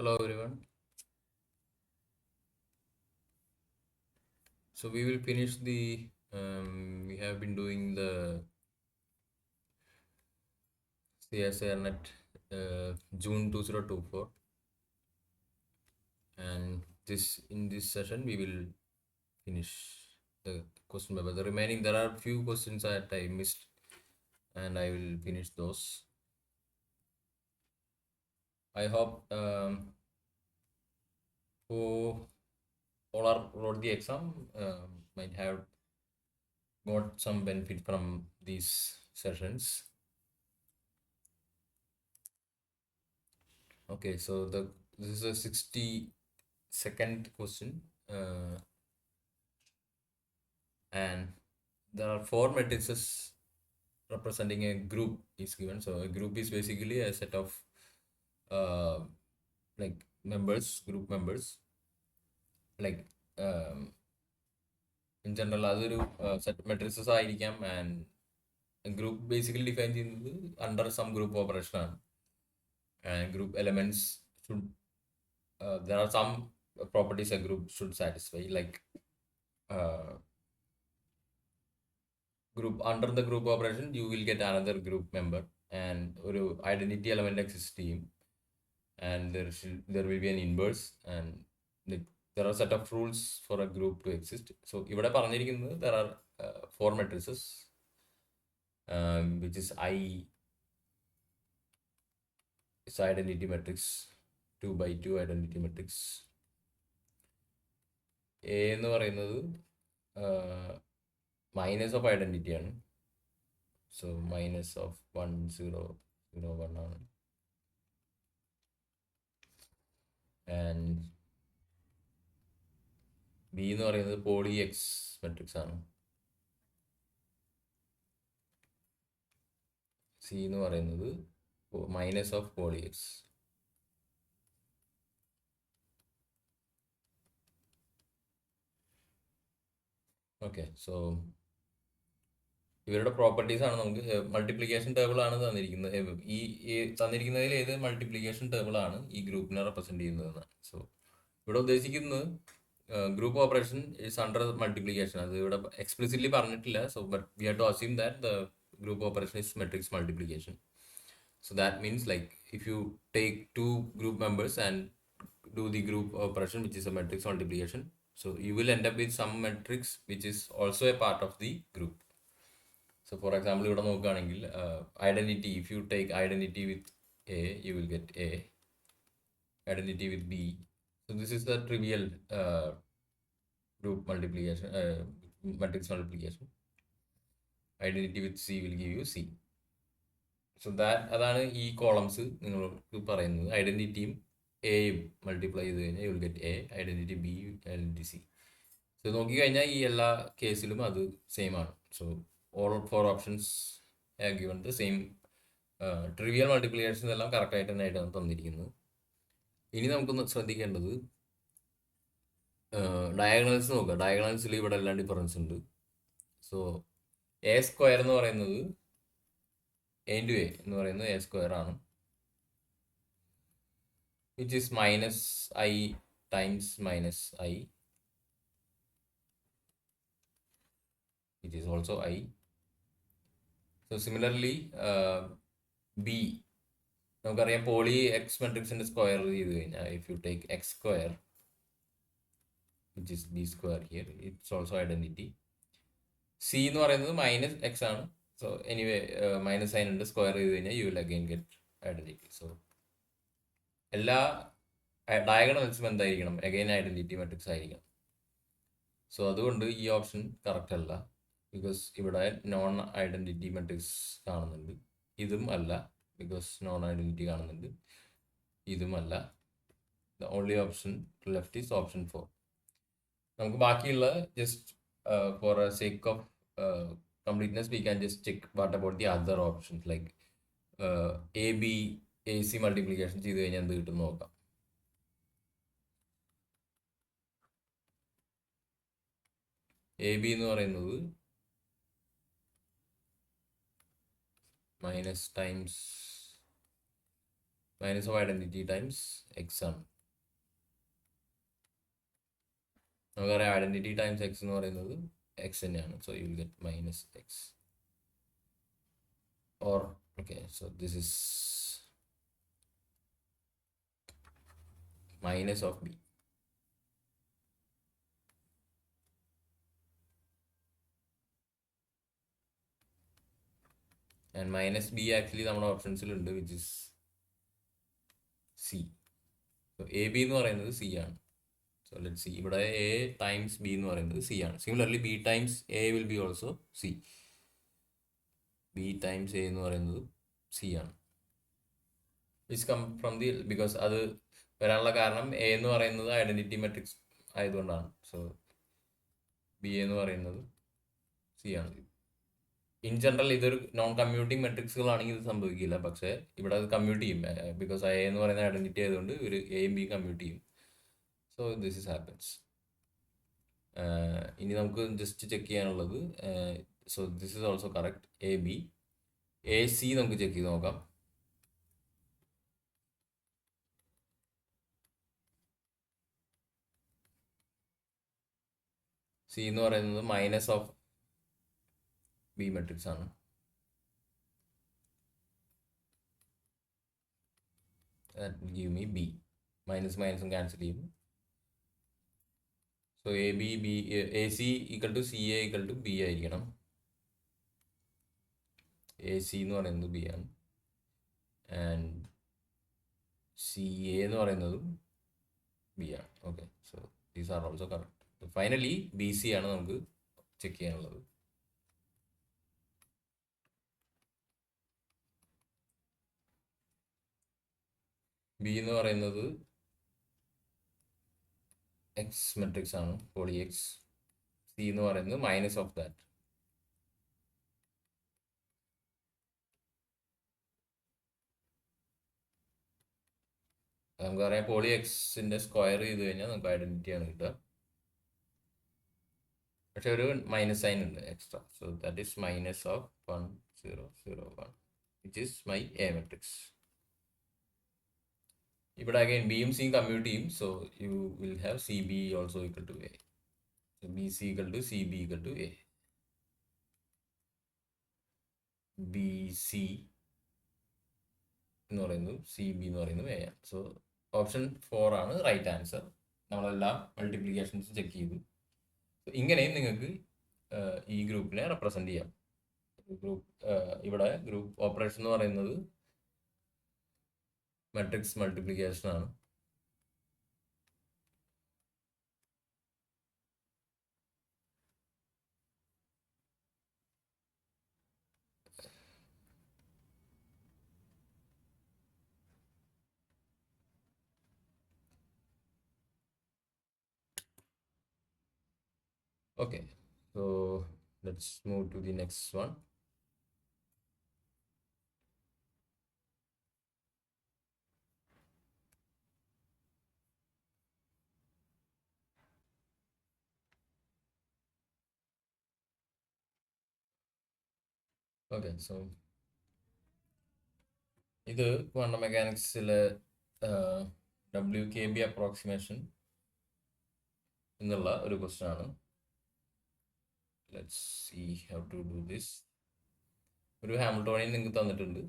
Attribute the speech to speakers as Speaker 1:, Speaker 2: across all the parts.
Speaker 1: Hello everyone. So we will finish we have been doing the CSIRNet June 2024, and in this session we will finish the question paper. The remaining, there are few questions that I missed, and I will finish those. I hope who all are wrote the exam might have got some benefit from these sessions. Okay, so this is a 62nd question, and there are four matrices representing a group is given. So a group is basically a set of uh, like group members. Like in general, അതൊരു set matrices ആയിരിക്കാം, and group basically define ചെയ്യുന്നത് under some group operation ആണ്. And group elements should there are some properties a group should satisfy, like group under the group operation you will get another group member, and ഒരു identity element exist ചെയ്യും, and there will be an inverse, and there are set of rules for a group to exist. So ഇവിടെ പറഞ്ഞിരിക്കുന്നത് there are four matrices, which is I is identity matrix, 2x2 identity matrix. A എന്ന് പറയുന്നത് minus of identity ആണ്. So minus of 1 0 0 1 ആണ്. And B എന്ന് പറയുന്നത് Pauli X matrix ആണ്. C എന്ന് പറയുന്നത് minus of Pauli X. Okay, so ഇവരുടെ പ്രോപ്പർട്ടീസ് ആണ്. നമുക്ക് മൾട്ടിപ്ലിക്കേഷൻ ടേബിൾ ആണ് തന്നിരിക്കുന്നത്. ഈ തന്നിരിക്കുന്നതിൽ ഏത് മൾട്ടിപ്ലിക്കേഷൻ ടേബിൾ ആണ് ഈ ഗ്രൂപ്പിനെ റെപ്രസെന്റ് ചെയ്യുന്നതെന്ന്. സോ ഇവിടെ ഉദ്ദേശിക്കുന്നത് group operation is under multiplication. അത് ഇവിടെ എക്സ്പ്ലിസിറ്റ്ലി പറഞ്ഞിട്ടില്ല. So but we have to assume that the group operation is matrix multiplication. So that means, like, if you take two group members and do the group operation, which is a matrix multiplication, so you will end up with some matrix which is also a part of the group. So for example, ഇവിടെ നോക്കുകയാണെങ്കിൽ identity, if you take identity with A, you will get A. Identity with B. So this is the trivial group multiplication, matrix multiplication. Identity with C will give you C. So അതാണ് ഈ columns നിങ്ങൾക്ക് പറയുന്നത്. ഐഡന്റിറ്റിയും എയും multiply ചെയ്ത് കഴിഞ്ഞാൽ you will get A, identity B, identity C. So നോക്കിക്കഴിഞ്ഞാൽ ഈ എല്ലാ കേസിലും അത് സെയിം ആണ്. So all for options have given the same trivial multiplications എല്ലാം കറക്റ്റായിട്ട് തന്നെ ആയിട്ടാണ് തന്നിരിക്കുന്നത്. ഇനി നമുക്കൊന്ന് ശ്രദ്ധിക്കേണ്ടത് ഡയഗണൽസ് നോക്കുക. ഡയഗണൽസിൽ ഇവിടെ എല്ലാം ഡിഫറൻസ് ഉണ്ട്. സോ എ സ്ക്വയർ എന്ന് പറയുന്നത് എ ഇൻറ്റു എ എന്ന് പറയുന്നത് എ സ്ക്വയർ ആണ്, which is minus I times minus I, which is also I. So similarly B നമുക്കറിയാം, പോളി എക്സ് മെട്രിക്സിന്റെ സ്ക്വയർ ചെയ്ത് കഴിഞ്ഞാൽ if you take X square which is B square here, it's also identity. C എന്ന് പറയുന്നത് minus X ആണ്. So anyway minus sign ഉണ്ട്, square ചെയ്ത് കഴിഞ്ഞാൽ you will again get identity. So എല്ലാ ഡയഗണൽസും എന്തായിരിക്കണം, അഗെയിൻ ഐഡന്റിറ്റി മെട്രിക്സ് ആയിരിക്കണം. സോ അതുകൊണ്ട് ഈ ഓപ്ഷൻ കറക്റ്റ് അല്ല, ബിക്കോസ് ഇവിടെ നോൺ ഐഡന്റിറ്റി മെട്രിക്സ് കാണുന്നുണ്ട്. ഇതും അല്ല, ബിക്കോസ് നോൺ ഐഡന്റിറ്റി കാണുന്നുണ്ട്. ഇതും അല്ല. The only option left is option 4. നമുക്ക് ബാക്കിയുള്ള just for A sake of completeness we can just check what about the other options, like AB AC multiplication ചെയ്ത് കഴിഞ്ഞാൽ എന്ത് കിട്ടും നോക്കാം. AB എന്ന് പറയുന്നത് minus times minus of identity times X ആണ്. നമുക്കറിയാം ഐഡന്റിറ്റി ടൈംസ് എക്സ് എന്ന് പറയുന്നത് എക്സ് തന്നെയാണ്. So you will get minus X or okay. So this is minus of B. And minus B actually നമ്മുടെ ഓപ്ഷൻസിലുണ്ട്, which is C. So A B എന്ന് പറയുന്നത് C ആണ്. സോ ലെറ്റ് സി, ഇവിടെ A times B എന്ന് പറയുന്നത് C ആണ്. Similarly B times A will B also C. B times A എന്ന് പറയുന്നത് സി ആണ്. Which come from the, because അത് വരാനുള്ള കാരണം എ എന്ന് പറയുന്നത് ഐഡന്റിറ്റി മെട്രിക്സ് ആയതുകൊണ്ടാണ്. സോ ബി എന്ന് പറയുന്നത് സി ആണ്. ഇൻ ജനറൽ ഇതൊരു നോൺ കമ്മ്യൂട്ടിങ് മെട്രിക്സുകളാണെങ്കിൽ ഇത് സംഭവിക്കില്ല, പക്ഷേ ഇവിടെ അത് കമ്മ്യൂട്ട് ചെയ്യും. ബിക്കോസ് എ എന്ന് പറയുന്ന ഐഡന്റിറ്റി ആയതുകൊണ്ട് ഒരു എയും ബി കമ്മ്യൂട്ട് ചെയ്യും. So this is happens. ഇനി നമുക്ക് ജസ്റ്റ് ചെക്ക് ചെയ്യാനുള്ളത്, so this is also correct. A B, A C നമുക്ക് ചെക്ക് ചെയ്ത് നോക്കാം. സി എന്ന് പറയുന്നത് മൈനസ് ഓഫ് ബി മെട്രിക്സ് ആണ്. Give me B. മൈനസ് മൈനസും ക്യാൻസൽ ചെയ്യും. So A B B, A C equal to C A equal to B ആയിരിക്കണം. A C എന്ന് പറയുന്നത് ബി ആണ് ആൻഡ് സി എ എന്ന് പറയുന്നതും ബി ആണ്. Okay, so these are also correct. Finally B C ആണ് നമുക്ക് ചെക്ക് ചെയ്യാനുള്ളത്. ബി എന്ന് പറയുന്നത് എക്സ് മെട്രിക്സ് ആണ്, പോളി എക്സ്. സി എന്ന് പറയുന്നത് മൈനസ് ഓഫ് ദാറ്റ്. നമുക്കറിയാം പോളി എക്സിന്റെ സ്ക്വയർ ചെയ്ത് കഴിഞ്ഞാൽ നമുക്ക് ഐഡന്റിറ്റി ആണ് കിട്ടുക. പക്ഷെ ഒരു മൈനസ് സൈൻ ഉണ്ട് extra. So that is minus of 1 0 0 1 which is my A matrix. ഇവിടെ അഗൈൻ ബിയും സിയും കമ്മ്യൂട്ട് ചെയ്യും. So you will have C B also equal to A. B C equal to C B equal to A. B C എന്ന് പറയുന്നത് C B എന്ന് പറയുന്നത് A ആണ്. So option 4 ആണ് റൈറ്റ് ആൻസർ. നമ്മളെല്ലാം മൾട്ടിപ്ലിക്കേഷൻസ് ചെക്ക് ചെയ്തു. ഇങ്ങനെയും നിങ്ങൾക്ക് ഈ ഗ്രൂപ്പിനെ റെപ്രസെന്റ് ചെയ്യാം. ഗ്രൂപ്പ്, ഇവിടെ ഗ്രൂപ്പ് ഓപ്പറേഷൻ എന്ന് പറയുന്നത് മെട്രിക്സ് മൾട്ടിപ്ലിക്കേഷൻ ആണ്. Okay, so let's move to the next one. Okay, so ഇത് ക്വാണ്ടം മെക്കാനിക്സിലെ WKB അപ്രോക്സിമേഷൻ എന്നുള്ള ഒരു ക്വസ്റ്റ്യൻ ആണ്. Let's see how to do this. ഒരു ഹാമിൽട്ടോണിയൻ നിങ്ങൾക്ക് തന്നിട്ടുണ്ട്.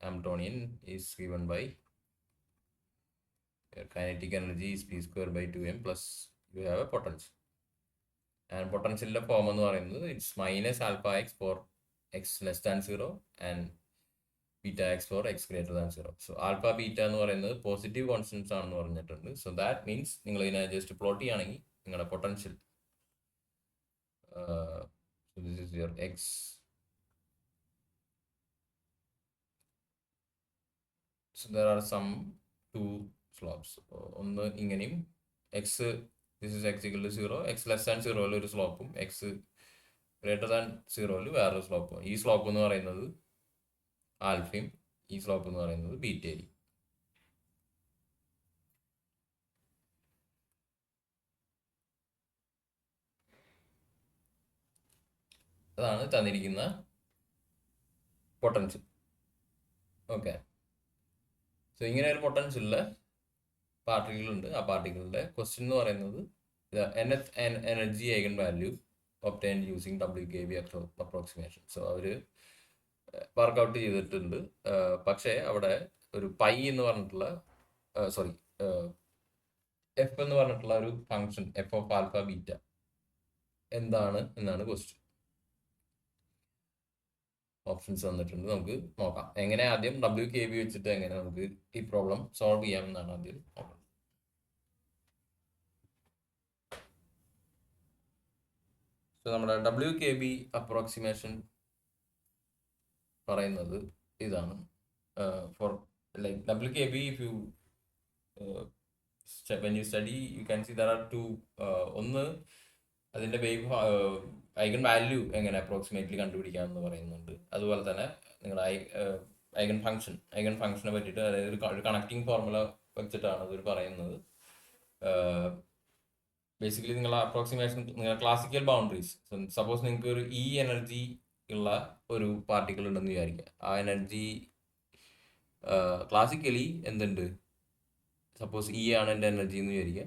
Speaker 1: Hamiltonian is given by kinetic energy is p square by 2m plus you have a potential. And potential form എന്ന് പറയുന്നത് it's minus alpha x for x less than 0 and beta x for x greater than 0. So alpha beta എന്ന് പറയുന്നത് positive constants ആണെന്ന് പറഞ്ഞിട്ടുണ്ട്. So that means നിങ്ങൾ ഇതിനെ just plot ചെയ്യുകയാണെങ്കിൽ നിങ്ങളുടെ potential, so this is your x, so there are some two slopes. ഒന്ന് ഇങ്ങനെയും X, this is X equal to 0, X less than 0 ഒരു സ്ലോപ്പും എക്സ് ഗ്രേറ്റർ ദാൻ 0 വേറൊരു സ്ലോപ്പും. ഈ സ്ലോപ്പ് എന്ന് പറയുന്നത് ആൽഫയും ഈ സ്ലോപ്പ് എന്ന് പറയുന്നത് ബീറ്റയും. അതാണ് തന്നിരിക്കുന്ന പൊട്ടൻഷ്യൽ. ഓക്കെ, സോ ഇങ്ങനെ ഒരു പൊട്ടൻഷ്യലിലെ പാർട്ടിക്കിൾ ഉണ്ട്. ആ പാർട്ടിക്കിളിന്റെ ക്വസ്റ്റ്യൻ എന്ന് പറയുന്നത് the nth energy eigenvalue obtained using WKB approximation. സോ അവർ വർക്കൗട്ട് ചെയ്തിട്ടുണ്ട്. പക്ഷേ അവിടെ ഒരു പൈ എന്ന് പറഞ്ഞിട്ടുള്ള സോറി എഫ് എന്ന് പറഞ്ഞിട്ടുള്ള ഒരു function F of alpha beta എന്താണ് എന്നാണ് ക്വസ്റ്റ്യൻ. ഓപ്ഷൻസ് തന്നിട്ടുണ്ട്, നമുക്ക് നോക്കാം. എങ്ങനെ ആദ്യം WKB വെച്ചിട്ട് എങ്ങനെ നമുക്ക് ഈ പ്രോബ്ലം സോൾവ് ചെയ്യാമെന്നാണ് ആദ്യം നോക്കുന്നത്. സോ നമ്മുടെ WKB അപ്രോക്സിമേഷൻ പറയുന്നത് ഇതാണ്. For like WKB, if you when you study you can see there are two. ഒന്ന് അതിന്റെ വേവ് ഐഗൺ വാല്യൂ എങ്ങനെ അപ്രോക്സിമേറ്റ്ലി കണ്ടുപിടിക്കാമെന്ന് പറയുന്നുണ്ട്. അതുപോലെ തന്നെ നിങ്ങളുടെ ഐഗൺ ഫംഗ്ഷനെ പറ്റിയിട്ട്, അതായത് ഒരു കണക്റ്റിംഗ് ഫോർമുല വെച്ചിട്ടാണ് ഇതൊരു പറയുന്നത്. ബേസിക്കലി നിങ്ങളുടെ അപ്രോക്സിമേഷൻ, നിങ്ങളുടെ ക്ലാസിക്കൽ ബൗണ്ടറീസ്, സപ്പോസ് നിങ്ങൾക്ക് ഒരു എനർജി ഉള്ള ഒരു പാർട്ടിക്കിൾ ഉണ്ടെന്ന് വിചാരിക്കുക. ആ എനർജി ക്ലാസിക്കലി എന്തുണ്ട്, സപ്പോസ് ആണ് എൻ്റെ എനർജി എന്ന് വിചാരിക്കുക.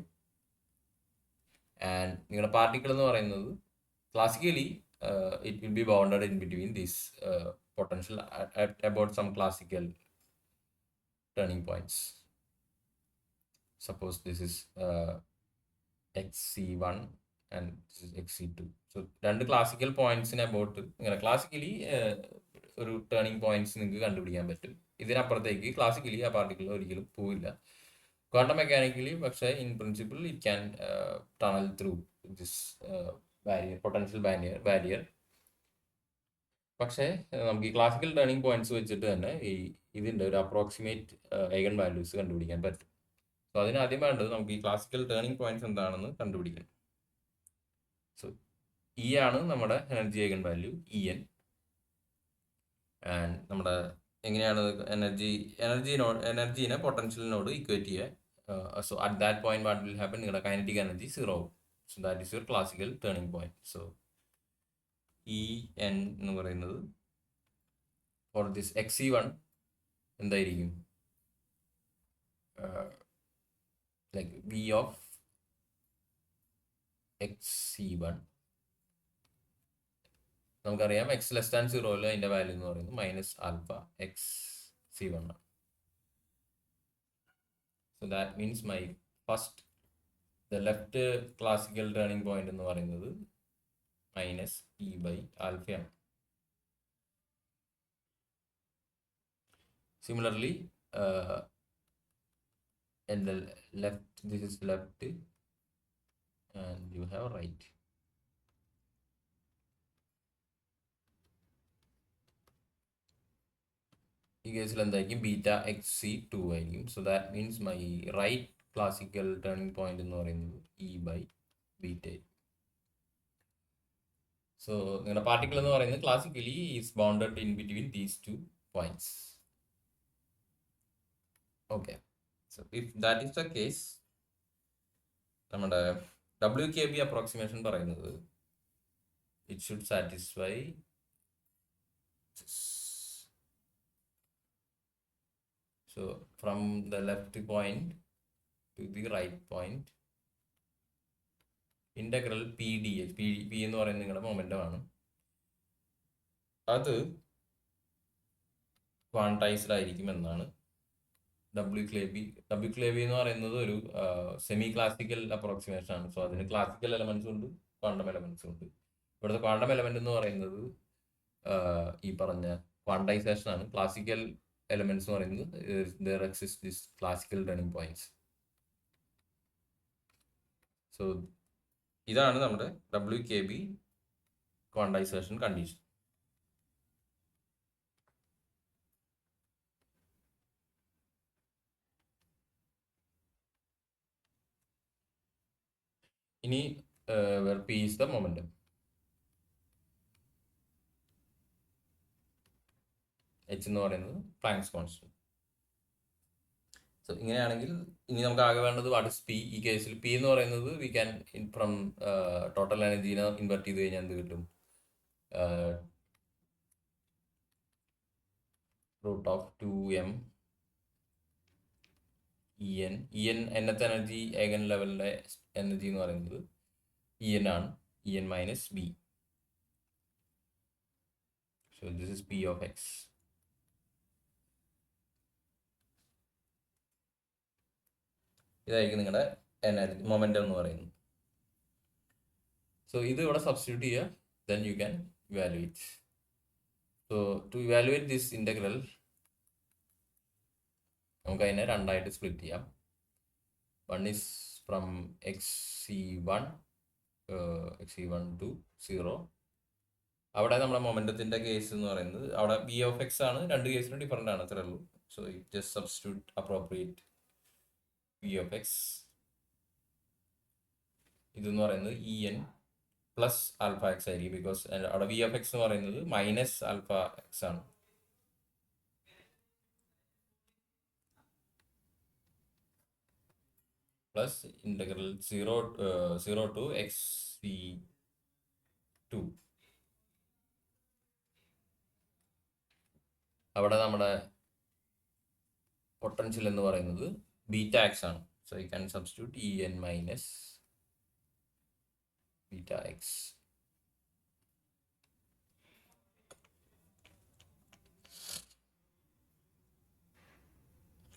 Speaker 1: ആൻഡ് നിങ്ങളുടെ പാർട്ടിക്കിൾ എന്ന് പറയുന്നത് classically it will be bounded in between this potential at about some classical turning points. Suppose this is XC1 and this is XC2. So രണ്ട് ക്ലാസിക്കൽ പോയിന്റ്സിന് അബൌട്ട് ഇങ്ങനെ ക്ലാസിക്കലി ഒരു ടേണിംഗ് പോയിന്റ്സ് നിങ്ങൾക്ക് കണ്ടുപിടിക്കാൻ പറ്റും. ഇതിനപ്പുറത്തേക്ക് ക്ലാസിക്കലി ആ പാർട്ടിക്കിൾ ഒരിക്കലും പോവില്ല. ക്വാണ്ടം മെക്കാനിക്കലി പക്ഷേ in principle it can tunnel through this barrier, potential barrier. പക്ഷേ നമുക്ക് ഈ ക്ലാസിക്കൽ ടേണിംഗ് പോയിന്റ്സ് വെച്ചിട്ട് തന്നെ ഇതിൻ്റെ ഒരു അപ്രോക്സിമേറ്റ് ഐഗൺ വാല്യൂസ് കണ്ടുപിടിക്കാൻ പറ്റും. സോ അതിനാദ്യം വേണ്ടത് നമുക്ക് ഈ ക്ലാസിക്കൽ ടേണിംഗ് പോയിന്റ്സ് എന്താണെന്ന് കണ്ടുപിടിക്കണം. സോ ആണ് നമ്മുടെ energy eigen value En. And നമ്മുടെ എങ്ങനെയാണ് എനർജീനെ പൊട്ടൻഷ്യലിനോട് ഇക്വേറ്റ് ചെയ്യുക. So at that point what will happen, നിങ്ങളുടെ കൈനറ്റിക് എനർജി 0 ആവും. So that is your classical turning point. So En എന്ന് പറയുന്നത് ഫോർ ദിസ് XC1 എന്തായിരിക്കും, like V of XC1 നമുക്കറിയാം x<0 അതിന്റെ വാല്യൂ എന്ന് പറയുന്നത് -α XC1 ആണ്. So that means my first the left classical turning point എന്ന് പറയുന്നത് -E/α ആണ്. Similarly and the left, this is left and you have right. ഈ കേസിൽ എന്തായിരിക്കും, β(XC2) ആയിരിക്കും. So that means my right classical turning point എന്ന് പറയുന്നത് E/β. So നിങ്ങളുടെ പാർട്ടിക്കിൾ എന്ന് പറയുന്നത് classically is bounded in between these two points. Okay, so if that is the case, നമ്മുടെ WKB approximation പറയുന്നത് it should satisfy this. So from the left point to the right point, integral PdH, P എന്ന് പറയുന്നത് നിങ്ങളുടെ momentum ആണ്. അത് quantised ആയിരിക്കും എന്നാണ് WKB എന്ന് പറയുന്നത് ഒരു സെമി ക്ലാസിക്കൽ അപ്രോക്സിമേഷൻ ആണ്. സോ അതിന് ക്ലാസിക്കൽ എലമെന്റ്സ് ഉണ്ട്, ക്വാണ്ടം എലമെന്റ്സ് ഉണ്ട്. ഇവിടുത്തെ ക്വാണ്ടം എലമെന്റ് എന്ന് പറയുന്നത് ഈ പറഞ്ഞ ക്വാണ്ടൈസേഷൻ ആണ്. ക്ലാസിക്കൽ എലമെന്റ്സ് എന്ന് പറയുന്നത് there exist this classical turning points. So ഇതാണ് നമ്മുടെ WKB ക്വാണ്ടൈസേഷൻ കണ്ടീഷൻ. ഇനി where P is the momentum. H എന്ന് പറയുന്നത് പ്ലാങ്ക്സ് കോൺസ്റ്റന്റ്. സോ ഇങ്ങനെയാണെങ്കിൽ ഇനി നമുക്ക് ആകെ വേണ്ടത് വാട്ട് ഇസ് P. ഈ കേസിൽ P എന്ന് പറയുന്നത് വി ക്യാൻ ഫ്രം ടോട്ടൽ എനർജീനെ ഇൻവെർട്ട് ചെയ്ത് കഴിഞ്ഞാൽ എന്ത് കിട്ടും, √2m nth എനർജി ഏഗൻ ലെവലിന്റെ എനർജി എന്ന് പറയുന്നത് ആണ്. Minus B. So this is P of X. ഇതായിരിക്കും നിങ്ങളുടെ എനർജി മൊമെന്റം എന്ന് പറയുന്നത്. സോ ഇത് ഇവിടെ സബ്സ്റ്റിറ്റ്യൂട്ട് ചെയ്യുക, then you can evaluate. So to evaluate this integral നമുക്ക് അതിനെ രണ്ടായിട്ട് സ്പ്ലിറ്റ് ചെയ്യാം. One is from xc1 to 0. അവിടെ നമ്മുടെ മൊമെന്റത്തിന്റെ കേസ് എന്ന് പറയുന്നത് അവിടെ ബി ഓഫ് എക്സ് ആണ്. രണ്ട് കേസിനും ഡിഫറെന്റ് ആണ്, അത്രേ ഉള്ളൂ. So just substitute appropriate B of X. ഇതെന്ന് പറയുന്നത് en പ്ലസ് ആൽഫ എക്സ് ആയിരിക്കും, ബിക്കോസ് അവിടെ വി ഓഫ് എക്സ് എന്ന് പറയുന്നത് മൈനസ് ആൽഫ എക്സ് ആണ്. Plus integral 0 to xc2. അവിടെ നമ്മുടെ പൊട്ടൻഷ്യൽ എന്ന് പറയുന്നത് ബീറ്റ എക്സ് ആണ്. So you can substitute en minus beta x.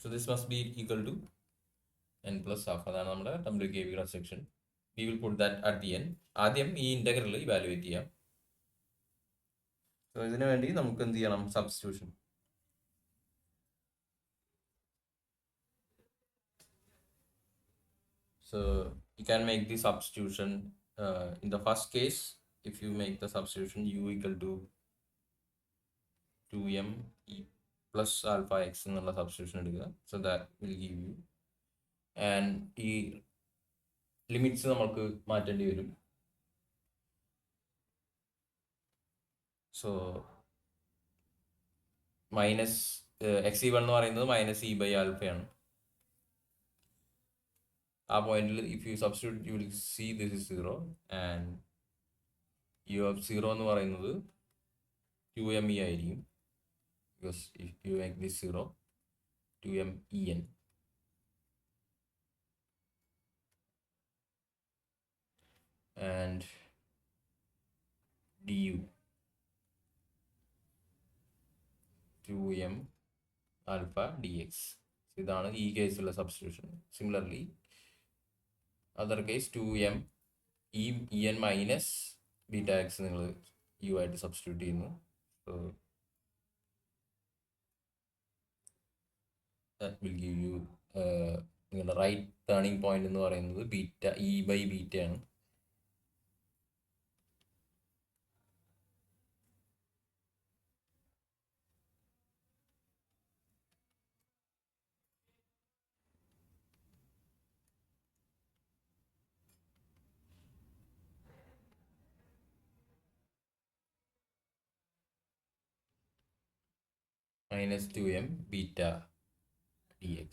Speaker 1: So this must be equal to n plus half. അതാണ് നമ്മുടെ WKB restriction. We will put that at the end. ആദ്യം ഈ integral evaluate ചെയ്യാം. So ഇതിനു വേണ്ടി നമുക്ക് എന്ത് ചെയ്യണം? Substitution. So you can make the substitution. In the first case, if you make the substitution u equal to 2m e plus alpha x എന്നുള്ള substitution എടുക്കുക. So that will give you, and ഈ limits നമുക്ക് മാറ്റേണ്ടി വരും. So minus xc1 എന്ന് പറയുന്നത് minus e by ആൽഫയാണ്. ആ പോയിന്റിൽ if you substitute you will see this is 0, and u of 0 എന്ന് പറയുന്നത് 2me ആയിരിക്കും, because if you make this 0, 2men. And du 2m alpha dx. ഇതാണ് ഈ കേസിലുള്ള substitution. Similarly other case 2m en minus beta X നിങ്ങൾ u ആയിട്ട് substitute ചെയ്യുന്നു. So that will give you നിങ്ങളുടെ റൈറ്റ് ടേണിംഗ് പോയിന്റ് എന്ന് പറയുന്നത് ബീറ്റ ഇ ബൈ ബീറ്റ ആണ്. minus 2m beta dx.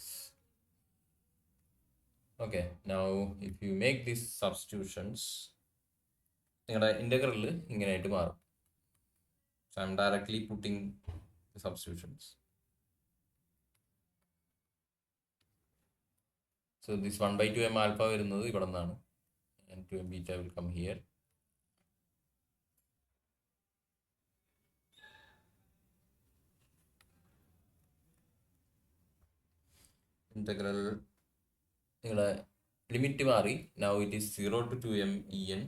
Speaker 1: Okay, now if you make these substitutions, നിങ്ങളുടെ integral ഇങ്ങനെയായിട്ട് മാറും. So I'm directly putting the substitutions. So this 1/2m alpha വരുന്നത് ഇവിടെ നിന്നാണ്, and 2m beta will come here. Integral നിങ്ങളുടെ limit മാറി. now it is 0 to 2m en.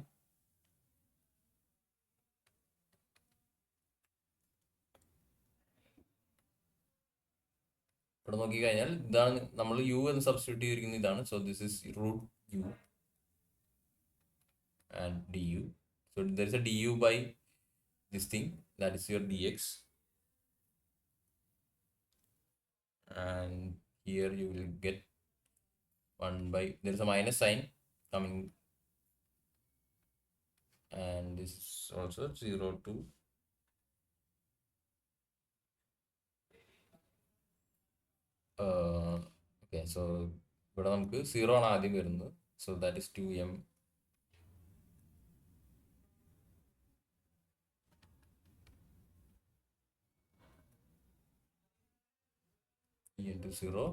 Speaker 1: ഇവിടെ നോക്കിക്കഴിഞ്ഞാൽ ഇതാണ് നമ്മൾ യു എന്ന് സബ്സ്റ്റിറ്റ്യൂട്ട് ചെയ്തിരിക്കുന്ന ഇതാണ്. So this is root U and D U. So there is a D U by this thing, that is your D X, and here you will get 1 by, there is a minus sign coming, and this is also 0 to okay, so ഇവിടെ നമുക്ക് 0 ആണ് ആദ്യം വരുന്നത്. So that is 2m into 0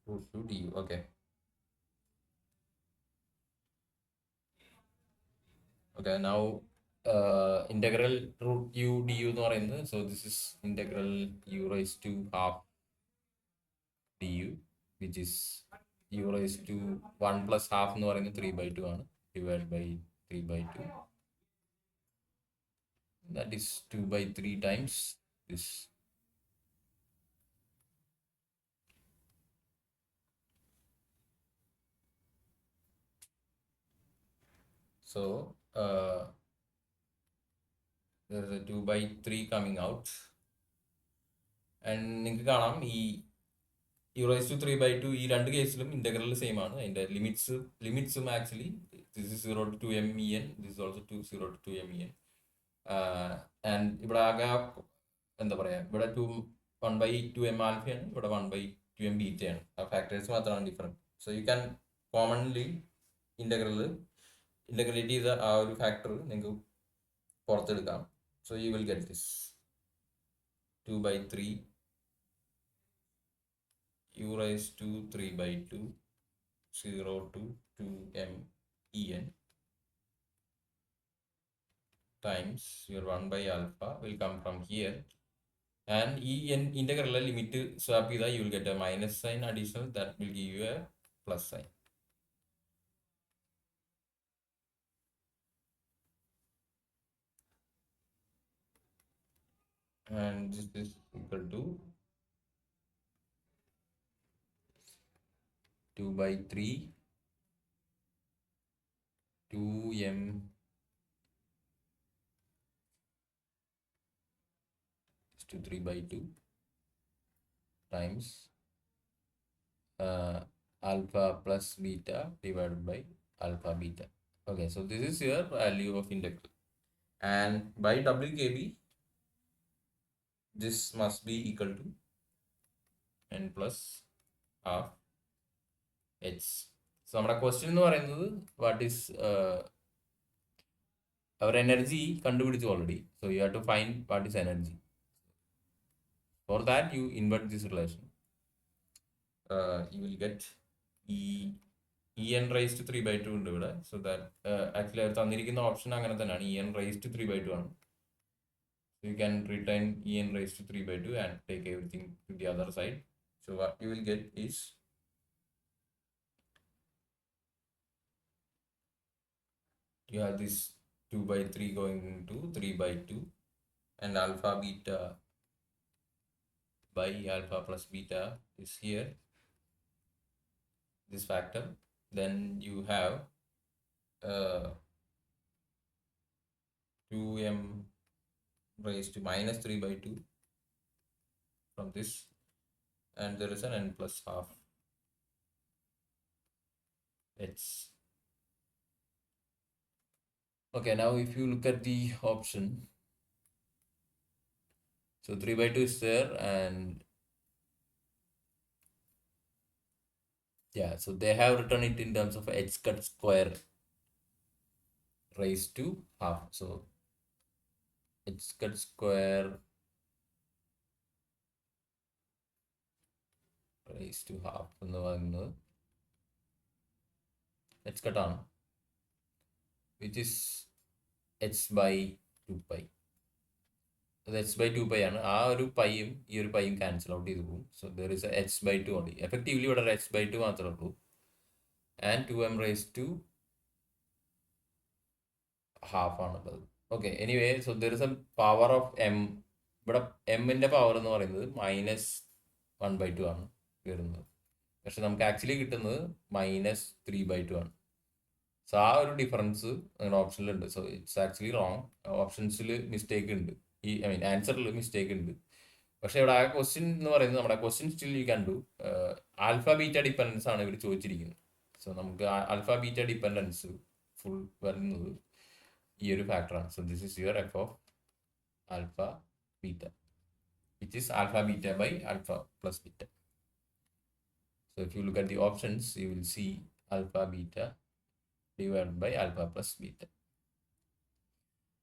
Speaker 1: root 2 du. Okay. Okay, now integral root u du എന്ന് പറയുന്നത്, so this is integral u raised to half du, which is u raised to 1 plus half എന്ന് പറയുന്നത് 3/2 ആണ്, divided by 3/2. That is 2/3 times this. So there is a 2/3 coming out. And നിങ്ങൾക്ക് കാണാം ഈ u raised to 3/2 ഈ രണ്ട് കേസിലും integral same ആണ്. അതിന്റെ ലിമിറ്റ്സും actually this is 0 to 2 men, this is also 0 to 2 men. And ഇവിടെ ആകെ എന്താ പറയാ, ഇവിടെ 1/2m ആൽഫയാണ്, ഇവിടെ 1/2m ബീറ്റയാണ്. ആ ഫാക്ടേഴ്സ് മാത്രമാണ് different. So you can commonly integrate ചെയ്ത ആ ഒരു ഫാക്ടർ നിങ്ങൾക്ക് പുറത്തെടുക്കാം. So you will get this 2/3 u raised to 3/2 0 to 2m en times your 1/alpha will come from here, and integral limit swap ചെയ്താൽ you will get a minus sign additional, that will give you a plus sign. And this is equal to 2/3 2m to 3/2 times alpha plus beta divided by alpha beta. Okay, so this is your value of integral, and by WKB this must be equal to n plus half h. So നമ്മുടെ question എന്ന് പറയുന്നത് what is our energy കണ്ടുപിടിച്ചു already. So you have to find what is energy. For that you invert this relation. You will get en raised to 3/2 ഉണ്ട് ഇവിടെ. So that actually അവർ തന്നിരിക്കുന്ന option അങ്ങനെ തന്നെയാണ്, en raised to 3/2 ആണ്. So you can retain en raised to 3/2 and take everything to the other side. So what you will get is you have this 2/3 going into 3/2, and alpha beta by alpha plus beta is here, this factor. Then you have 2m raised to minus 3/2 from this, and there is an n plus half h. Okay, now if you look at the option, so 3/2 is there, and yeah, so they have written it in terms of h cut square raised to half. So h cut square raised to half എന്ന് പറയുന്നത് h cut ആണ്, which is h by 2pi. അത് h by 2pi ആണ്. ആ ഒരു പൈയും ഈ ഒരു പൈയും cancel out ചെയ്ത് പോകും. So there is h by 2 only. Effectively ഇവിടെ h by 2 മാത്രമേ ഉള്ളൂ. And 2m raised to half ആണുള്ളത്. Okay, anyway, so there is A power of m. ഇവിടെ എമ്മിൻ്റെ പവർ എന്ന് പറയുന്നത് -1/2 ആണ് വരുന്നത്. പക്ഷെ നമുക്ക് ആക്ച്വലി കിട്ടുന്നത് -3/2 ആണ്. സോ ആ ഒരു ഡിഫറൻസ് നിങ്ങളുടെ ഓപ്ഷനിലുണ്ട്. So it's actually wrong. ഓപ്ഷൻസിൽ മിസ്റ്റേക്ക് ഉണ്ട്, ആൻസറിൽ മിസ്റ്റേക്ക് ഉണ്ട്. പക്ഷെ ഇവിടെ ആ ക്വസ്റ്റ്യൻ എന്ന് പറയുന്നത്, നമ്മുടെ question still you can do. Alpha beta dependence ആണ് ഇവർ ചോദിച്ചിരിക്കുന്നത്. സോ നമുക്ക് ആൽഫ ബീറ്റ ഡിപ്പെൻഡൻസ് ഫുൾ വരുന്നത് ഈ ഒരു ഫാക്ടറാണ്. So this is your F of alpha beta, which is alpha beta by alpha plus beta. So if you look at the options you will see alpha beta divided by alpha plus beta.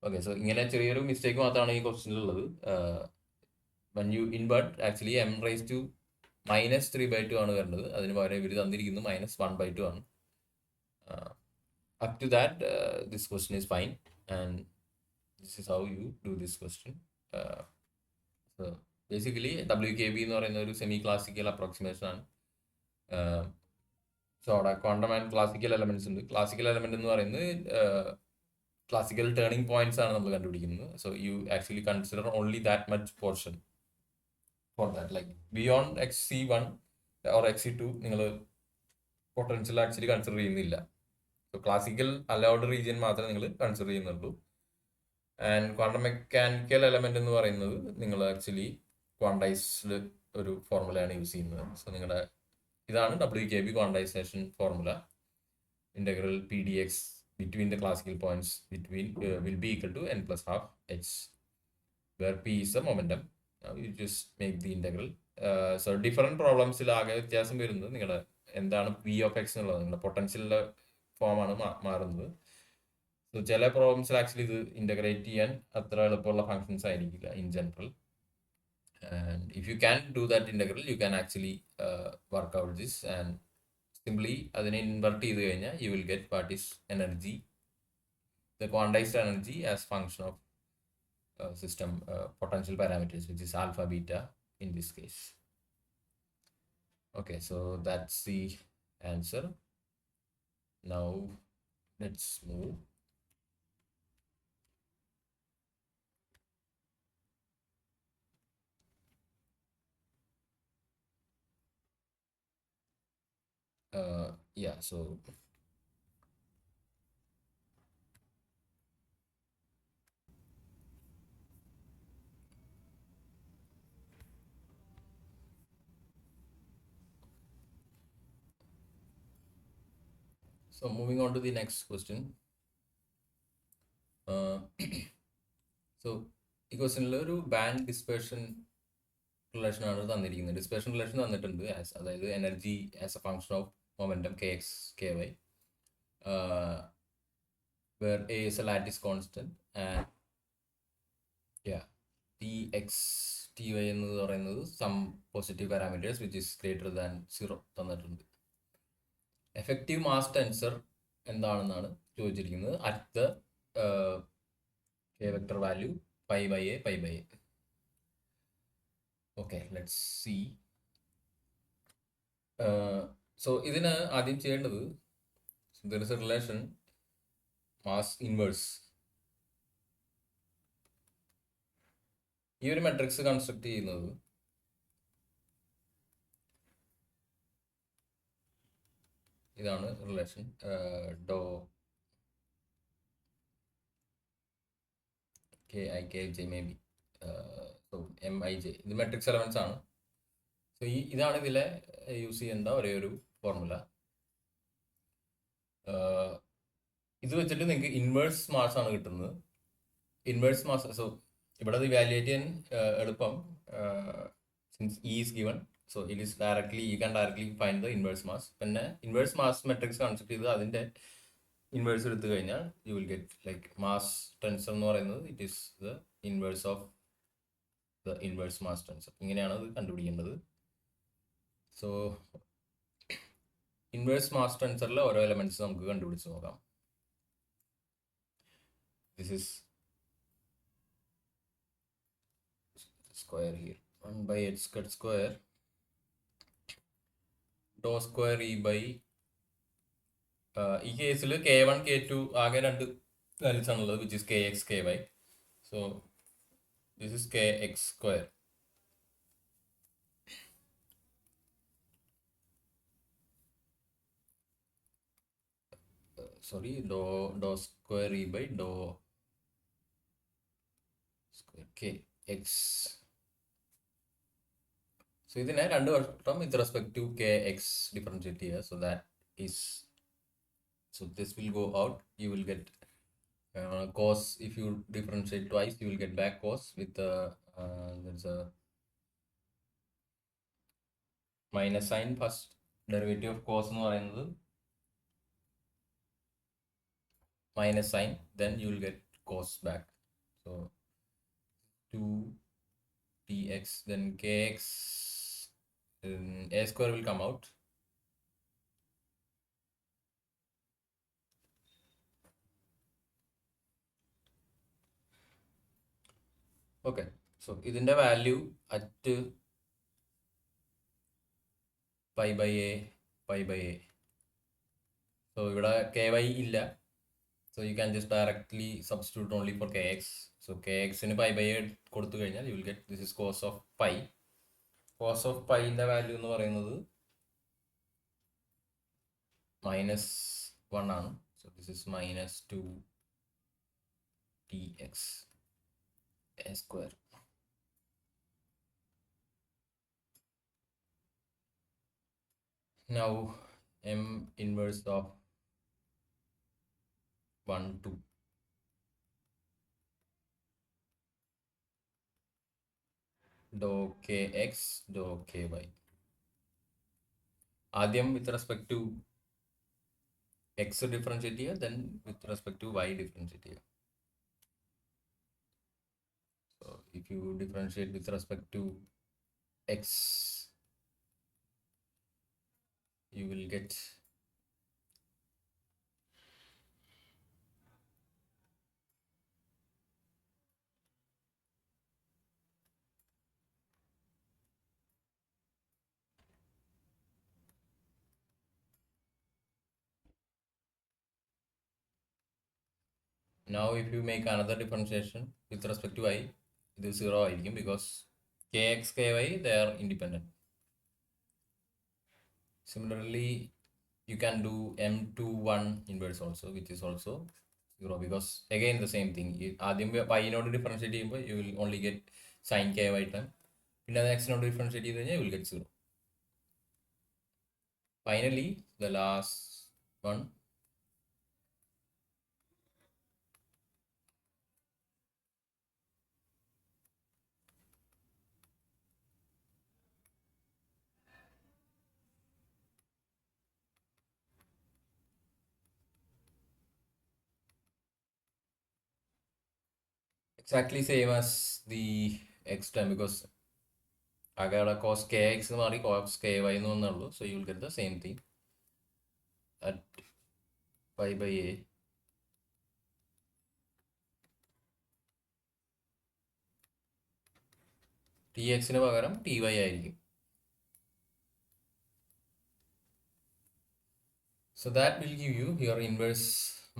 Speaker 1: Okay, so ഇങ്ങനെ ചെറിയൊരു mistake മാത്രമാണ് ഈ ക്വസ്റ്റ്യനിലുള്ളത്. when you invert, actually m raised to -3/2 ആണ് വരേണ്ടത്. അതിന് പകരം ഇവർ തന്നിരിക്കുന്നത് -1/2 ആണ്. Up to that, this question is fine, and this is how you do this question. So basically WKB എന്ന് പറയുന്ന ഒരു സെമി ക്ലാസിക്കൽ അപ്രോക്സിമേഷൻ ആണ്. സോ അവിടെ ക്വാണ്ടം ആൻഡ് ക്ലാസിക്കൽ എലമെന്റ്സ് ഉണ്ട്. ക്ലാസിക്കൽ എലമെന്റ് എന്ന് പറയുന്നത് ക്ലാസിക്കൽ ടേണിംഗ് പോയിന്റ്സ് ആണ് നമ്മൾ കണ്ടുപിടിക്കുന്നത്. So you actually consider only that much portion for that. Like beyond XC1 or XC2 നിങ്ങൾ പൊട്ടൻഷ്യൽ ആക്ച്വലി കൺസിഡർ ചെയ്യുന്നില്ല. സോ ക്ലാസിക്കൽ അലൗഡ് റീജിയൻ മാത്രമേ നിങ്ങൾ കൺസിഡർ ചെയ്യുന്നുള്ളൂ. ആൻഡ് ക്വാണ്ടം മെക്കാനിക്കൽ എലമെന്റ് എന്ന് പറയുന്നത് നിങ്ങൾ ആക്ച്വലി ക്വാണ്ടൈസ്ഡ് ഒരു ഫോർമുലയാണ് യൂസ് ചെയ്യുന്നത്. സോ നിങ്ങളുടെ ഇതാണ് WKB quantisation formula. Integral PdX between the classical points will be equal to n+12 h, where P is the momentum. Now you just make the integral. So different problems ആകെ വ്യത്യാസം വരുന്നത് നിങ്ങളുടെ എന്താണ് V(x) എന്നുള്ളത് നിങ്ങളുടെ പൊട്ടൻഷ്യലിന്റെ ഫോമാണ് മാറുന്നത്. സോ ചില പ്രോബ്ലംസിൽ ആക്ച്വലി ഇത് ഇന്റഗ്രേറ്റ് ചെയ്യാൻ അത്ര എളുപ്പമുള്ള ഫങ്ഷൻസ് ആയിരിക്കില്ല in general. And if you can do that integral, you can actually work out this, and simply അതിനെ ഇൻവെർട്ട് ചെയ്ത് കഴിഞ്ഞാൽ you will get what is energy, the quantized energy as function of system potential parameters, which is alpha beta in this case. Okay, so that's the answer. Now let's move. Yeah, so moving on to the next question. So ഈ ക്വസ്റ്റ്യനിൽ ഒരു band dispersion relation ആണ് തന്നിരിക്കുന്നത്. Dispersion relation തന്നിട്ടുണ്ട് അതായത് energy as A function of momentum kx ky, where a is a lattice constant and tx ty എന്ന് പറയുന്നത് some positive parameters which is greater than 0 തന്നിട്ടുണ്ട്. എഫക്റ്റീവ് മാസ് ടെൻസർ എന്താണെന്നാണ് ചോദിച്ചിരിക്കുന്നത് at the k vector value pi/a. Okay, let's see. So ഇതിന് ആദ്യം ചെയ്യേണ്ടത് there is a relation mass inverse. ഈ ഒരു മെട്രിക്സ് കൺസ്ട്രക്ട് ചെയ്യുന്നത് ഇതാണ് relation do kij may be so mij. ഇത് മെട്രിക്സ് എലമെന്റ്സ് ആണ്. സോ ഇതാണ് ഇതിലെ യൂസ് ചെയ്യേണ്ട ഒരേ ഒരു ഫോർമുല. ഇത് വെച്ചിട്ട് നിങ്ങൾക്ക് ഇൻവേഴ്സ് മാസ് ആണ് കിട്ടുന്നത്. ഇൻവേഴ്സ് മാസ്, സോ ഇവിടെ അത് ഇവാലുവേറ്റ് ചെയ്യാൻ എളുപ്പം. Since E is given, so it is directly, you can directly find the inverse mass. പിന്നെ ഇൻവേഴ്സ് മാസ് മെട്രിക്സ് കൺസെപ്റ്റ് ചെയ്ത് അതിന്റെ ഇൻവേഴ്സ് എടുത്തു കഴിഞ്ഞാൽ you will get like mass tensor എന്ന് പറയുന്നത് it is the inverse of the inverse mass tensor. ഇങ്ങനെയാണ് അത് കണ്ടുപിടിക്കേണ്ടത്. സോ ഇൻവേഴ്സ് മാസ് ടെൻസറിലെ ഓരോ എലമെന്റ്സ് നമുക്ക് കണ്ടുപിടിച്ച് നോക്കാം. This is square here, 1/h² dou square E by ഈ കേസിൽ k1 k2 ആകെ രണ്ട് വാല്യൂസ് ആണുള്ളത്, which is kx ky. So this is kx². Sorry, dou square E by dou square kx. So ഇതിനെ രണ്ട് വട്ടം with respect to kx differentiate ചെയ്യുക. So that is, so this will go out. You will get cos. If you differentiate twice, you will get back cos with there's a minus sign. First derivative of cos എന്ന് പറയുന്നത് minus sign, then you will get cos back. So 2 dx, then kx A square will come out. Okay, so ഇതിന്റെ value at pi by A. So ഇവിടെ K Y ഇല്ല. So you can just directly substitute only for K X. So K എക്സിന് pi by A കൊടുത്തു കഴിഞ്ഞാൽ you will get this is cos of pi. Cos of പൈൻ്റെ value എന്ന് പറയുന്നത് -1 ആണ്. So this is -2 dx a square. Now m inverse of 1 2 dou kx dou ky. ആദ്യം with respect to X differentiate ചെയ്യുക, then with respect to Y differentiate ചെയ്യുക. So if you differentiate with respect to X, you will get now if you make another differentiation with respect to y, it is 0 ആയിരിക്കും because kx ky they are independent. Similarly you can do m21 inverse also, which is also 0 because again the same thing. ആദ്യം y നോട് differentiate ചെയ്യുമ്പോൾ you will only get sin ky term. പിന്നെ അത് x നോട് differentiate ചെയ്ത് കഴിഞ്ഞാൽ you will get 0. Finally the last one, exactly same as the x term because agada cos kx മാറി cos ky എന്ന് വന്നുള്ളൂ. So you will get the same thing at pi by a tx-ന് പകരം ty ആയിരിക്കും. So that will give you your inverse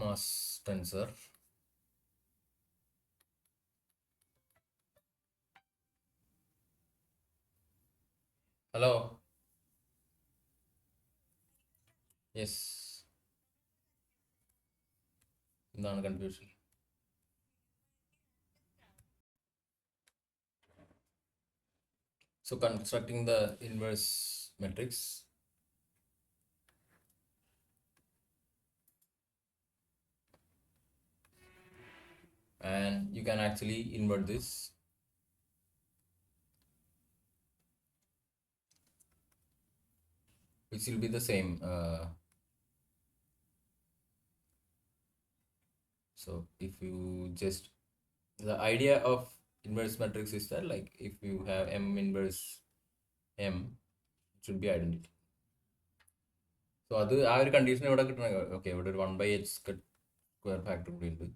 Speaker 1: mass tensor. Hello? Yes. എന്താണ് confusion? So constructing the inverse matrix, and you can actually invert this. Which will be the same. So if you just, the idea of inverse matrix is that like if you have m inverse m, it should be identity. So അത് ആ ഒരു condition ഇവിടെ കിട്ടണം. Okay, ഇവിടെ ഒരു 1/h square factor കൂടി ഉണ്ട്.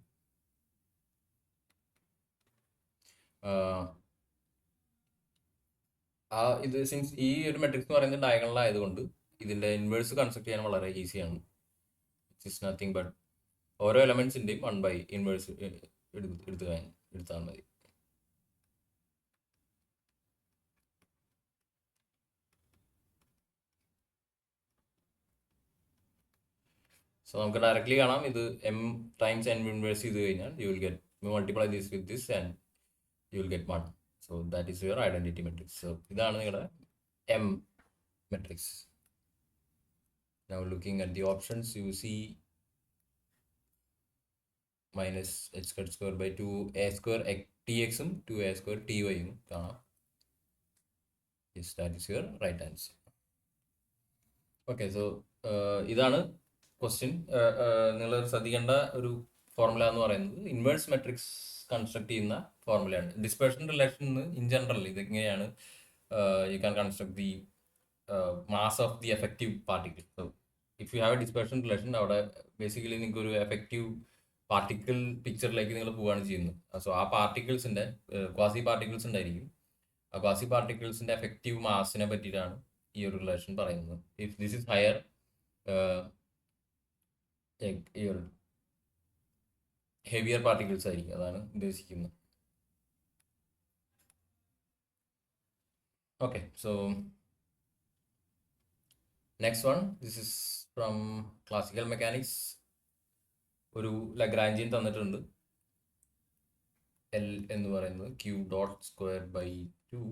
Speaker 1: ഇത് സിൻസ് ഈ ഒരു മെട്രിക്സ് എന്ന് പറയുന്നത് ഡയഗണൽ ആയതുകൊണ്ട് ഇതിന്റെ ഇൻവേഴ്സ് കൺസ്ട്രക്ട് ചെയ്യാൻ വളരെ ഈസിയാണ്. ഇറ്റ് ഇസ് നത്തിങ് ബട്ട് ഓരോ എലമെന്റ്സിന്റെയും 1 ഇൻവേഴ്സ് എടുത്താൽ മതി. സോ നമുക്ക് ഡയറക്ട്ലി കാണാം, ഇത് m ടൈംസ് n ഇൻവേഴ്സ് ചെയ്ത് കഴിഞ്ഞാൽ you will get multiply this with this and you will get 1. So that is your identity matrix. So ഇതാണ് നിങ്ങളുടെ m matrix. Now looking at the options, you see minus h square by 2a square tx ഉം 2a square ty ഉം കാണാം. Yes, that is your right answer. Okay, so ഇതാണ് question. നിങ്ങൾ ശ്രദ്ധിക്കേണ്ട ഒരു formula എന്ന് പറയുന്നത് ഇൻവേഴ്സ് മെട്രിക്സ് കൺസ്ട്രക്ട് ചെയ്യുന്ന ഫോർമുലയാണ്. ഡിസ്പെർഷൻ റിലേഷൻ ഇൻ ജനറൽ ഇതെങ്ങനെയാണ് you can construct the mass of the effective particle. So if you have A dispersion relation, അവിടെ basically നിങ്ങൾക്ക് ഒരു എഫക്റ്റീവ് പാർട്ടിക്കിൾ പിക്ചറിലേക്ക് നിങ്ങൾ പോവുകയാണ് ചെയ്യുന്നത്. സോ ആ പാർട്ടിക്കിൾസിന്റെ ക്വാസി പാർട്ടിക്കിൾസ് ഉണ്ടായിരിക്കും. ആ ക്വാസി പാർട്ടിക്കിൾസിന്റെ എഫക്റ്റീവ് മാസിനെ പറ്റിയിട്ടാണ് ഈ ഒരു റിലേഷൻ പറയുന്നത്. ഇഫ് ദിസ് ഇസ് ഹയർ, ഈ ഒരു ഹെവിയർ പാർട്ടിക്കിൾസ് ആയിരിക്കും, അതാണ് ഉദ്ദേശിക്കുന്നത്. Okay, so next one, this is from classical mechanics. ഒരു ലഗ്രാഞ്ചിയൻ തന്നിട്ടുണ്ട്. എൽ എന്ന് പറയുന്നത് Q dot square by 2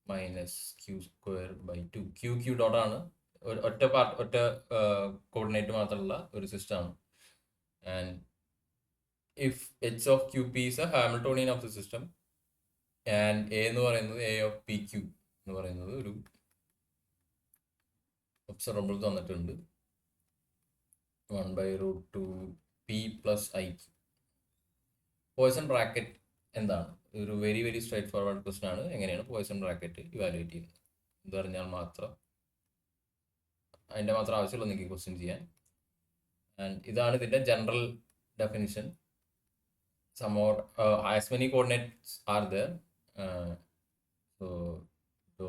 Speaker 1: minus Q square by 2. Q dot ആണ്, ഒറ്റ കോർഡിനേറ്റ് മാത്രമുള്ള ഒരു സിസ്റ്റമാണ്. And if H of Q P is a Hamiltonian of the system, and A എന്ന് പറയുന്നത് എ ഓഫ് പി ക്യൂ എന്ന് പറയുന്നത് ഒരു ഒബ്സർവബിൾ തന്നിട്ടുണ്ട്. 1/√2 P plus I Q. Poisson bracket എന്താണ്? ഒരു very very straight forward question ആണ്. എങ്ങനെയാണ് പോയ്സൺ ബ്രാക്കറ്റ് ഇവാലുവേറ്റ് ചെയ്യുന്നത് എന്ന് പറഞ്ഞാൽ മാത്രം, അതിൻ്റെ മാത്രം ആവശ്യമുള്ള നിങ്ങൾക്ക് ക്വസ്റ്റ്യൻ ചെയ്യാൻ. ആൻഡ് ഇതാണ് ഇതിൻ്റെ general definition. somewhat as many coordinates are there, so dou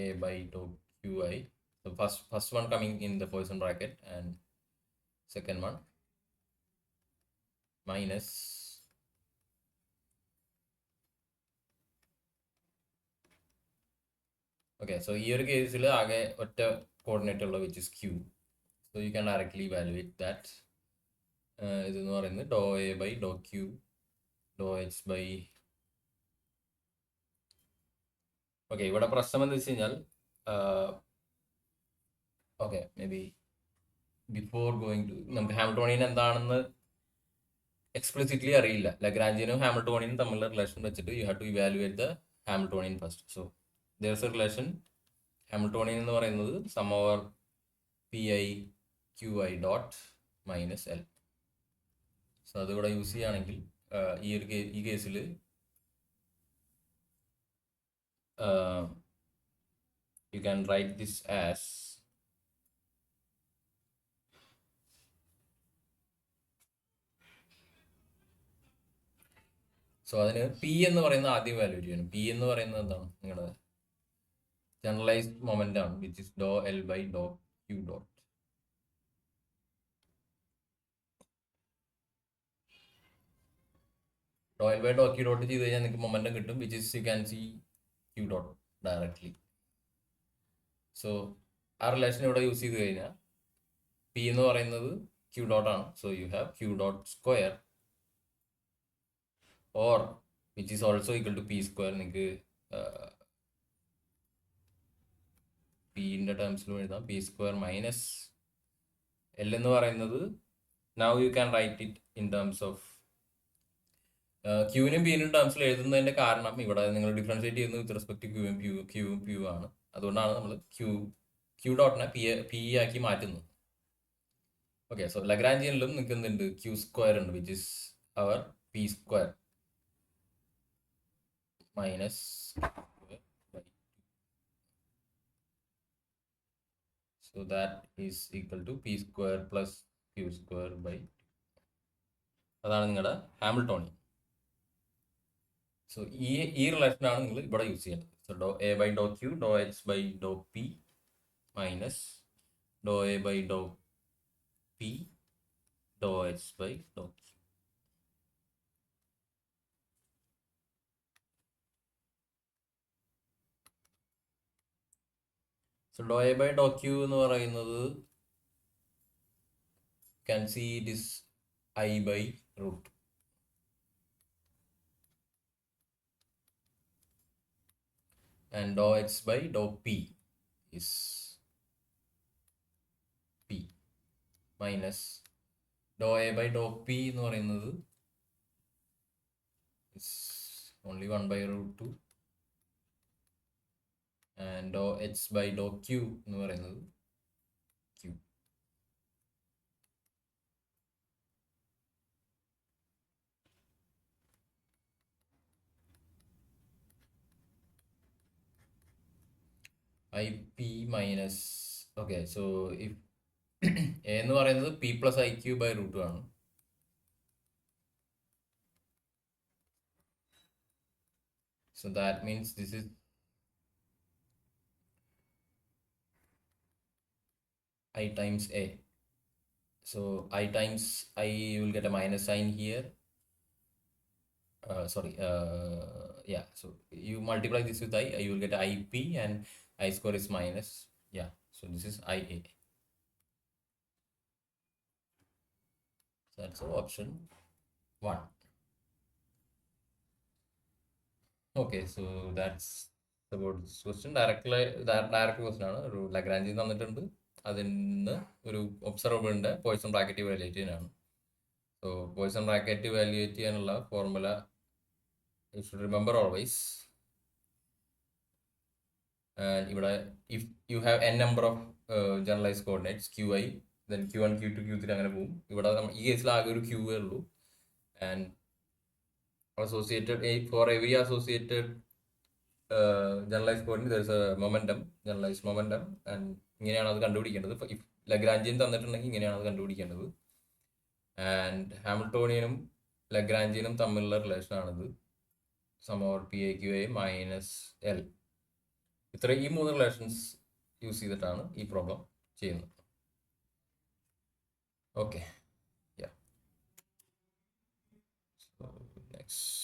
Speaker 1: a by dou qi, so first one coming in the Poisson bracket, and second one minus okay. So ഈ ഒരു കേസിൽ ആകെ ഒറ്റ കോർഡിനേറ്റ് ഉള്ള which is q, so you can directly evaluate that. ഇതെന്ന് പറയുന്നത് dou a by dou q dou h by. Okay, ഇവിടെ പ്രശ്നം എന്ന് വെച്ച് കഴിഞ്ഞാൽ, okay, may be before going to, നമുക്ക് ഹാമിൽട്ടോണിയൻ എന്താണെന്ന് എക്സ്പ്ലിസിറ്റ്ലി അറിയില്ല. ലഗ്രാഞ്ചിയനും ഹാമിൽട്ടോണിയനും തമ്മിലുള്ള റിലേഷൻ വെച്ചിട്ട് you have to evaluate the Hamiltonian first. So there is a relation. Hamiltonian എന്ന് പറയുന്നത് sum over P I Q I dot minus L. So അതിവിടെ യൂസ് ചെയ്യുകയാണെങ്കിൽ ഈ കേസിൽ you can write this as so അതിന് P എന്ന് പറയുന്ന ആദ്യം വാല്യൂ ചെയ്യണം. പി എന്ന് പറയുന്നത് എന്താണ്? നിങ്ങളുടെ ജനറലൈസ്ഡ് മൊമെന്റ് ആണ്, which is do L by do Q dot. Do L by do Q dot ചെയ്ത് കഴിഞ്ഞാൽ നിങ്ങൾക്ക് മൊമെന്റം കിട്ടും, which is you can see Q dot directly. So ആ റിലേഷൻ ഇവിടെ യൂസ് ചെയ്ത് കഴിഞ്ഞാൽ പി എന്ന് പറയുന്നത് ക്യൂ ഡോട്ട് ആണ്. So you have Q dot square or which is also equal to P square. നിങ്ങൾക്ക് പിന്റെ ടേംസിലും എഴുതാം, പി സ്ക്വയർ മൈനസ് എൽ എന്ന് പറയുന്നത് now you can write it in terms of ക്യൂവിനും പിന്നും ടേംസിൽ എഴുതുന്നതിന്റെ കാരണം ഇവിടെ നിങ്ങൾ ഡിഫറൻഷിയേറ്റ് ചെയ്യുന്നത് വിത്ത് റെസ്പെക്ട് ടു ക്യൂവും പി ആണ്. അതുകൊണ്ടാണ് നമ്മൾ ക്യൂ ഡോട്ടിനെ പി ആക്കി മാറ്റുന്നത്. ഓക്കെ, സോ ലഗ്രാഞ്ചിയനിലും നിങ്ങൾക്ക് എന്തുണ്ട്? ക്യൂ സ്ക്വയർ ഉണ്ട്, which is our P square minus. So that is equal to p square plus q square by 2. അതാണ് നിങ്ങളുടെ ഹാമിൽട്ടോണിയൻ. സോ ഈ റിലേഷൻ ആണ് നിങ്ങൾ ഇവിടെ യൂസ് ചെയ്യേണ്ടത്. So do A by do Q do H by do P minus do A by do P do H by do Q. So do A by do Q എന്ന് പറയുന്നത് can see it is I by root. And dou h by dou p is p minus dou a by dou p എന്ന് പറയുന്നത് is only 1/√2 and dou h by dou q എന്ന് പറയുന്നത് q. I P minus, okay. So if A എന്ന് പറയുന്നത് P plus I Q by root ആണ്. So that means this is I times A. So I times I, you will get a minus sign here. Sorry, yeah. So you multiply this with I, you will get IP, and I square is minus. Yeah. So this is IA. So that's option 1. Okay, so that's about this question. Direct question ആണ്. ഒരു Lagrange തന്നിട്ടുണ്ട്, അതിൽ നിന്ന് ഒരു ഒബ്സർവബിളിന്റെ Poisson bracket evaluate ചെയ്യാനാണ്. So Poisson bracket evaluate ചെയ്യാനുള്ള formula you should remember always. ഇവിടെ if you have n number of generalise coordinates QI, then Q1 Q2 Q3 അങ്ങനെ പോകും. ഇവിടെ ഈ കേസിൽ ആകെ ഒരു Q ഉള്ളൂ. And associated, for every associated generalized coordinate there is a momentum, generalized momentum, and ഇങ്ങനെയാണ് അത് കണ്ടുപിടിക്കേണ്ടത്. ഇഫ് ലഗ്രാഞ്ചിയൻ തന്നിട്ടുണ്ടെങ്കിൽ ഇങ്ങനെയാണ് അത് കണ്ടുപിടിക്കേണ്ടത്. ആൻഡ് ഹാമിൽട്ടോണിയനും ലഗ്രാഞ്ചിയനും തമ്മിലുള്ള റിലേഷൻ ആണിത്. Sum over PAQA minus L. ഈ 3 റിലേഷൻസ് യൂസ് ചെയ്തിട്ടാണ് ഈ പ്രോബ്ലം ചെയ്യുന്നത്. Okay, next.